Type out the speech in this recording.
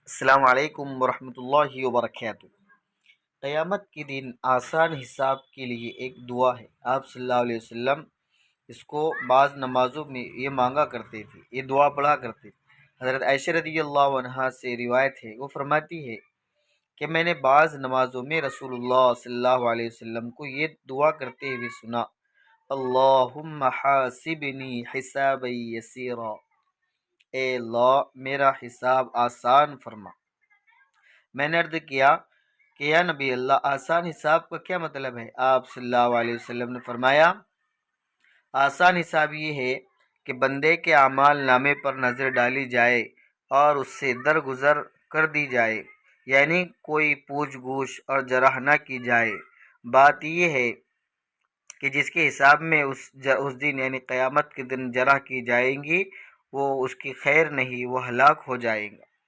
السلام علیکم ورحمۃ اللہ وبرکاتہ۔ قیامت کے دن آسان حساب کے لیے ایک دعا ہے۔ آپ صلی اللہ علیہ وسلم اس کو بعض نمازوں میں یہ مانگا کرتے تھے، یہ دعا پڑھا کرتے تھے۔ حضرت عائشہ رضی اللہ عنہا سے روایت ہے، وہ فرماتی ہے کہ میں نے بعض نمازوں میں رسول اللہ صلی اللہ علیہ وسلم کو یہ دعا کرتے ہوئے سنا: اللہم حاسبنی حسابا یسیرا، اے اللہ میرا حساب آسان فرما۔ میں نے عرض کیا کہ یا نبی اللہ، آسان حساب کا کیا مطلب ہے؟ آپ صلی اللہ علیہ وسلم نے فرمایا، آسان حساب یہ ہے کہ بندے کے اعمال نامے پر نظر ڈالی جائے اور اس سے درگزر کر دی جائے، یعنی کوئی پوچھ گچھ اور جرح نہ کی جائے۔ بات یہ ہے کہ جس کے حساب میں اس دن یعنی قیامت کے دن جرح کی جائیں گی، وہ اس کی خیر نہیں، وہ ہلاک ہو جائے گا۔